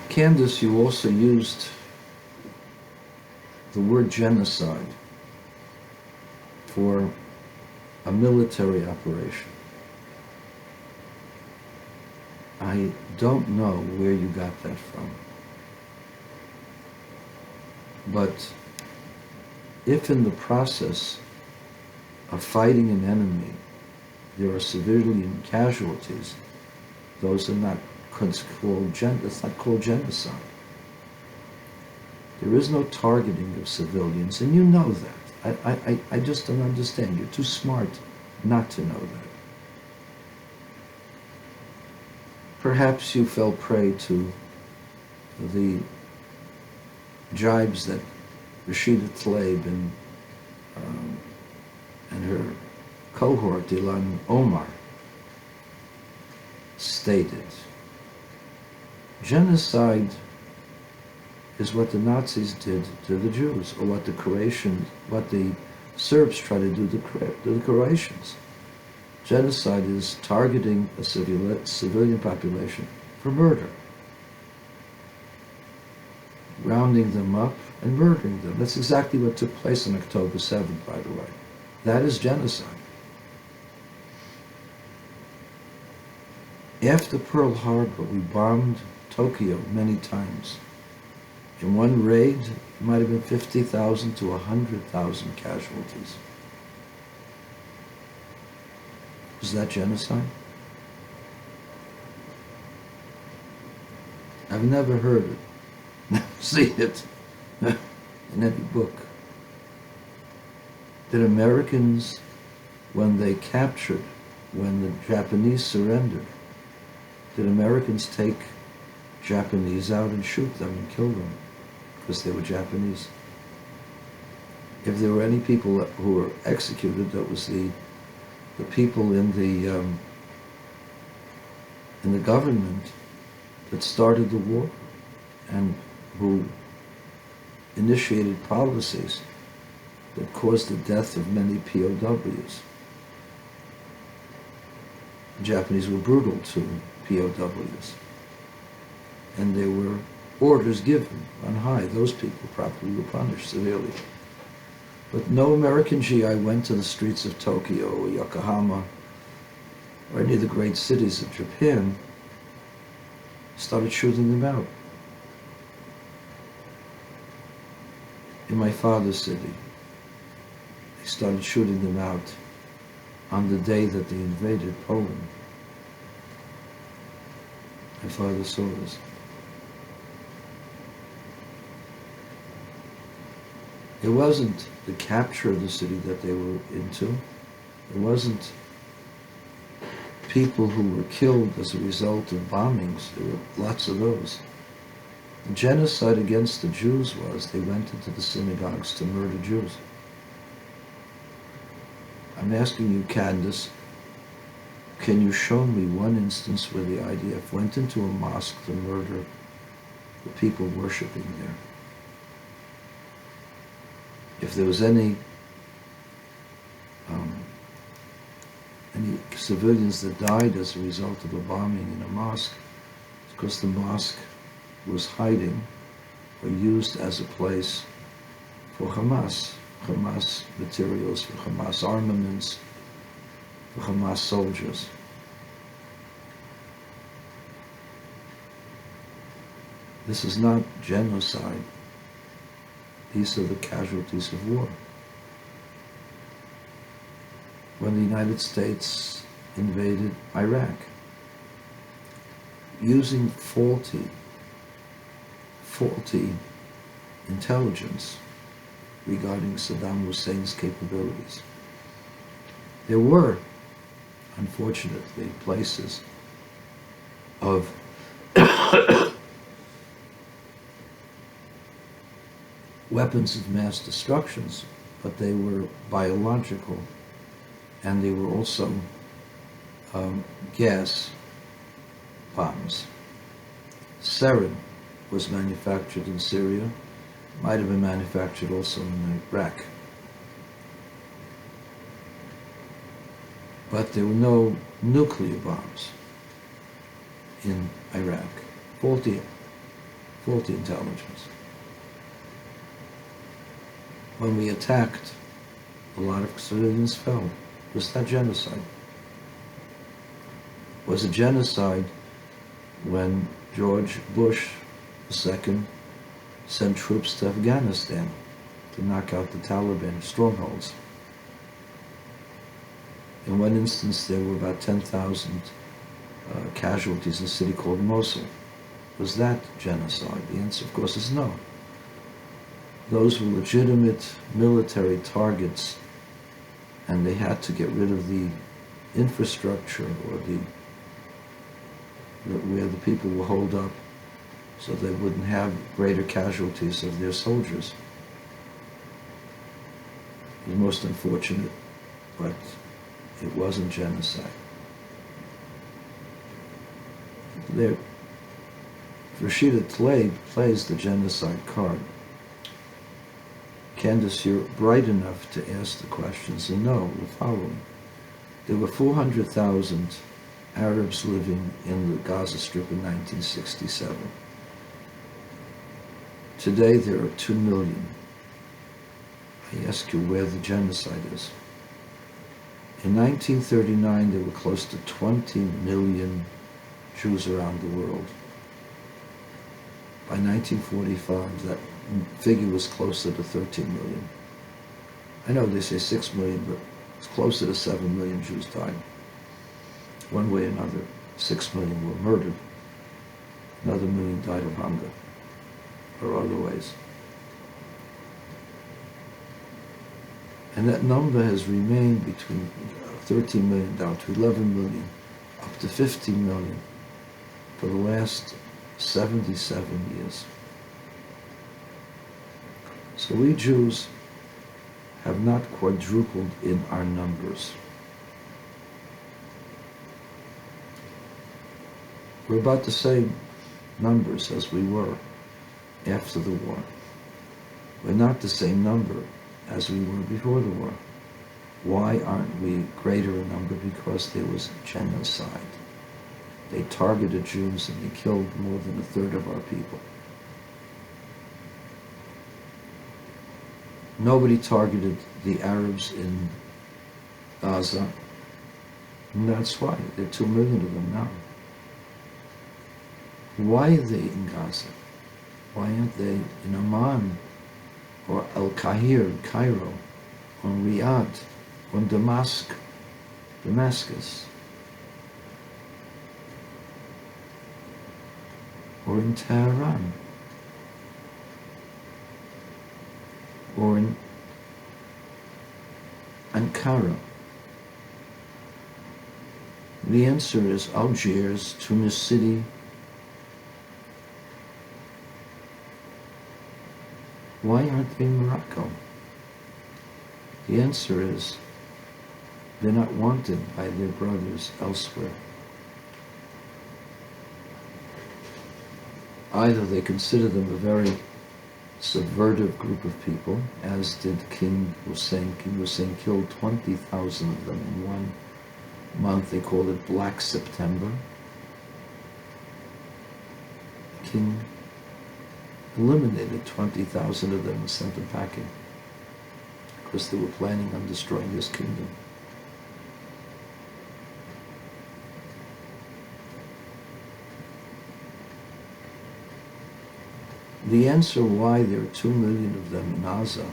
Candace, you also used the word genocide for a military operation. I don't know where you got that from. But if in the process of fighting an enemy there are civilian casualties, those are not called it's not called genocide. There is no targeting of civilians, and you know that. I just don't understand. You're too smart not to know that. Perhaps you fell prey to the jibes that Rashida Tlaib and her cohort, Ilan Omar, stated. Genocide is what the Nazis did to the Jews, or what the Serbs try to do to the Croatians. Genocide is targeting a civilian population for murder, rounding them up and murdering them. That's exactly what took place on October 7th, by the way. That is genocide. After Pearl Harbor, we bombed Tokyo many times. In one raid, it might have been 50,000 to 100,000 casualties. Was that genocide? I've never heard it, never seen it in any book. Did Americans, when they captured, when the Japanese surrendered, did Americans take Japanese out and shoot them and kill them because they were Japanese? If there were any people who were executed, that was the people in the government that started the war and who initiated policies that caused the death of many POWs. The Japanese were brutal to POWs, and there were orders given on high. Those people probably were punished severely. But no American GI went to the streets of Tokyo or Yokohama or any of the great cities of Japan, started shooting them out. In my father's city, they started shooting them out on the day that they invaded Poland. My father saw this. It wasn't the capture of the city that they were into. It wasn't people who were killed as a result of bombings. There were lots of those. The genocide against the Jews was they went into the synagogues to murder Jews. I'm asking you, Candace, can you show me one instance where the IDF went into a mosque to murder the people worshiping there? If there was any civilians that died as a result of a bombing in a mosque, it's because the mosque was hiding or used as a place for Hamas materials, for Hamas armaments, for Hamas soldiers. This is not genocide. These are the casualties of war. When the United States invaded Iraq, using faulty intelligence regarding Saddam Hussein's capabilities. There were, unfortunately, places of weapons of mass destructions, but they were biological, and they were also gas bombs. Sarin was manufactured in Syria, might have been manufactured also in Iraq. But there were no nuclear bombs in Iraq. Faulty faulty intelligence. When we attacked, a lot of civilians fell. Was that genocide? Was it genocide when George Bush II sent troops to Afghanistan to knock out the Taliban strongholds? In one instance, there were about 10,000 casualties in a city called Mosul. Was that genocide? The answer, of course, is no. Those were legitimate military targets, and they had to get rid of the infrastructure or where the people were holed up so they wouldn't have greater casualties of their soldiers. It was most unfortunate, but it wasn't genocide. There, Rashida Tlaib plays the genocide card. Candace, you're bright enough to ask the questions and know the following. There were 400,000 Arabs living in the Gaza Strip in 1967. Today there are 2 million. I ask you where the genocide is. In 1939 there were close to 20 million Jews around the world. By 1945 that figure was closer to 13 million. I know they say 6 million, but it's closer to 7 million Jews died. One way or another, 6 million were murdered. Another million died of hunger or other ways. And that number has remained between 13 million down to 11 million, up to 50 million for the last 77 years. So we Jews have not quadrupled in our numbers. We're about the same numbers as we were after the war. We're not the same number as we were before the war. Why aren't we greater in number? Because there was genocide. They targeted Jews and they killed more than a third of our people. Nobody targeted the Arabs in Gaza, and that's why there are 2 million of them now. Why are they in Gaza? Why aren't they in Amman, or Cairo, or Riyadh, or Damascus, or in Tehran, or in Ankara? The answer is Algiers, Tunis City. Why aren't they in Morocco? The answer is they're not wanted by their brothers elsewhere. Either they consider them a very subversive group of people, as did King Hussein. King Hussein killed 20,000 of them in 1 month. They called it Black September. King eliminated 20,000 of them and sent them packing because they were planning on destroying his kingdom. The answer why there are 2 million of them in Gaza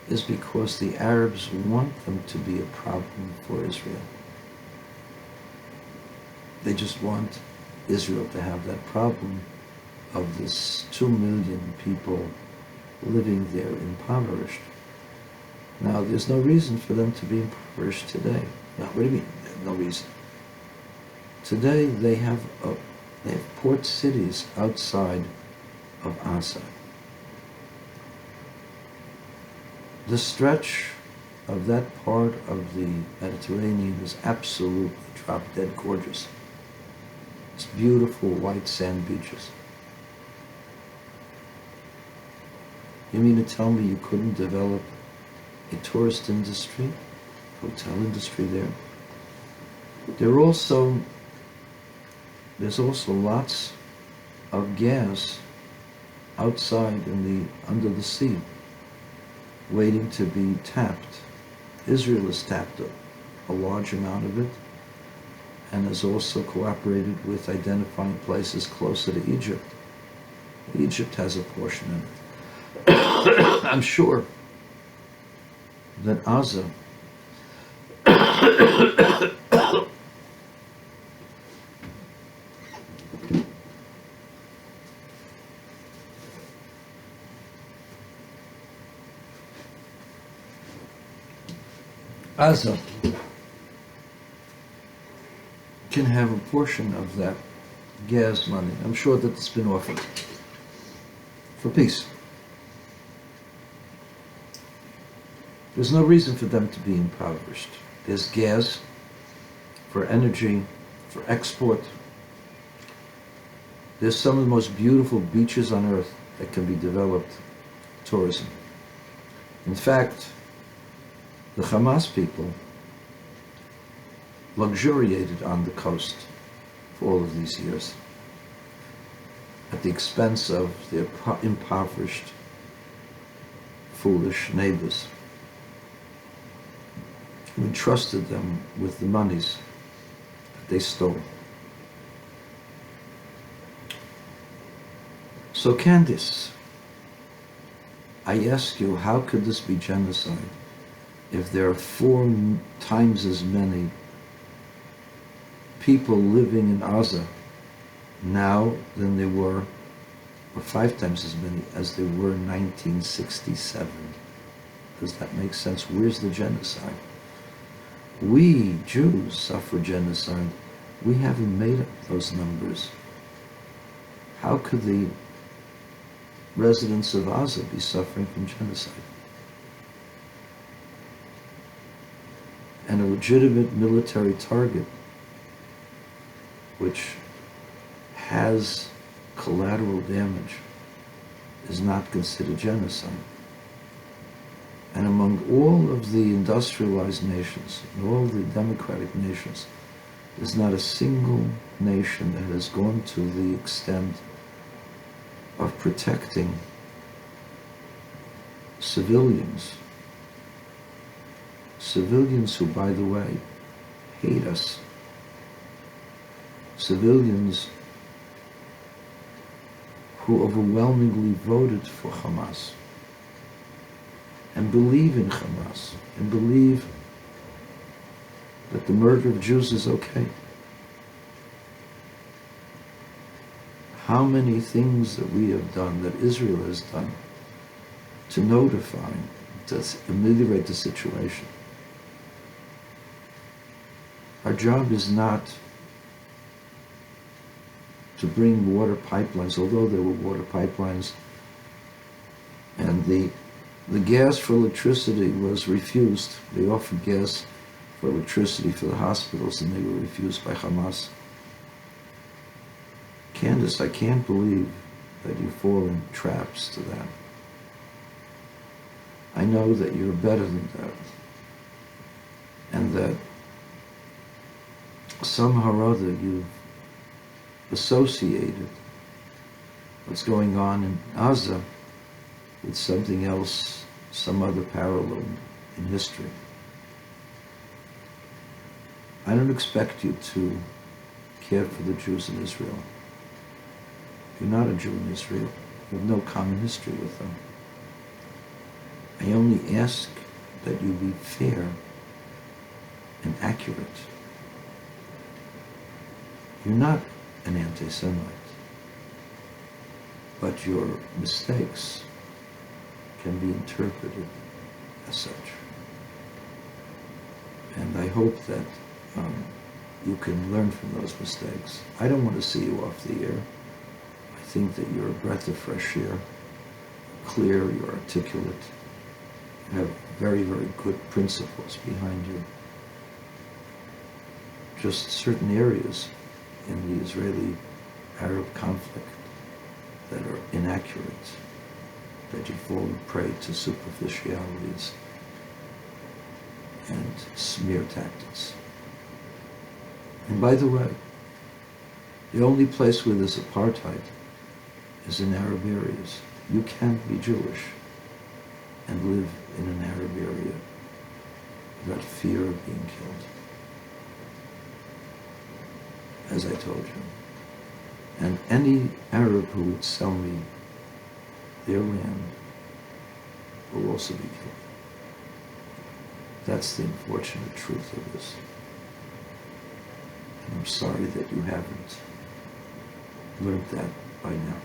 is because the Arabs want them to be a problem for Israel. They just want Israel to have that problem of this 2 million people living there impoverished. Now, there's no reason for them to be impoverished today. Now, what do you mean, no reason? Today, they have port cities outside of Gaza. The stretch of that part of the Mediterranean is absolutely drop-dead gorgeous. It's beautiful white sand beaches. You mean to tell me you couldn't develop a tourist industry, hotel industry there? There's also lots of gas outside under the sea, waiting to be tapped. Israel has tapped a large amount of it, and has also cooperated with identifying places closer to Egypt. Egypt has a portion in it. I'm sure that Gaza Gaza can have a portion of that gas money. I'm sure that it's been offered for peace. There's no reason for them to be impoverished. There's gas for energy, for export. There's some of the most beautiful beaches on earth that can be developed tourism. In fact, the Hamas people luxuriated on the coast for all of these years at the expense of their impoverished, foolish neighbors who entrusted them with the monies that they stole. So Candace, I ask you, how could this be genocide if there are 4 times as many people living in Gaza now than there were, or 5 times as many as there were in 1967? Does that make sense? Where's the genocide? We, Jews, suffer genocide. We haven't made up those numbers. How could the residents of Gaza be suffering from genocide? And a legitimate military target which has collateral damage is not considered genocide. And among all of the industrialized nations, and all the democratic nations, there's not a single nation that has gone to the extent of protecting civilians. Civilians who, by the way, hate us. Civilians who overwhelmingly voted for Hamas and believe in Hamas and believe that the murder of Jews is okay. How many things that we have done, that Israel has done, to notify, to ameliorate the situation. Our job is not to bring water pipelines, although there were water pipelines, and the gas for electricity was refused. They offered gas for electricity for the hospitals, and they were refused by Hamas. Candace, I can't believe that you fall in traps to that. I know that you're better than that, and that somehow or other you've associated what's going on in Gaza with something else, some other parallel in history. I don't expect you to care for the Jews in Israel. You're not a Jew in Israel. You have no common history with them. I only ask that you be fair and accurate. You're not an anti-Semite, but your mistakes can be interpreted as such. And I hope that you can learn from those mistakes. I don't want to see you off the air. I think that you're a breath of fresh air, clear, you're articulate, you have very, very good principles behind you. Just certain areas in the Israeli-Arab conflict that are inaccurate, that you fall prey to superficialities and smear tactics. And by the way, the only place where there's apartheid is in Arab areas. You can't be Jewish and live in an Arab area without fear of being killed, as I told you. And any Arab who would sell me their land will also be killed. That's the unfortunate truth of this. And I'm sorry that you haven't learned that by now.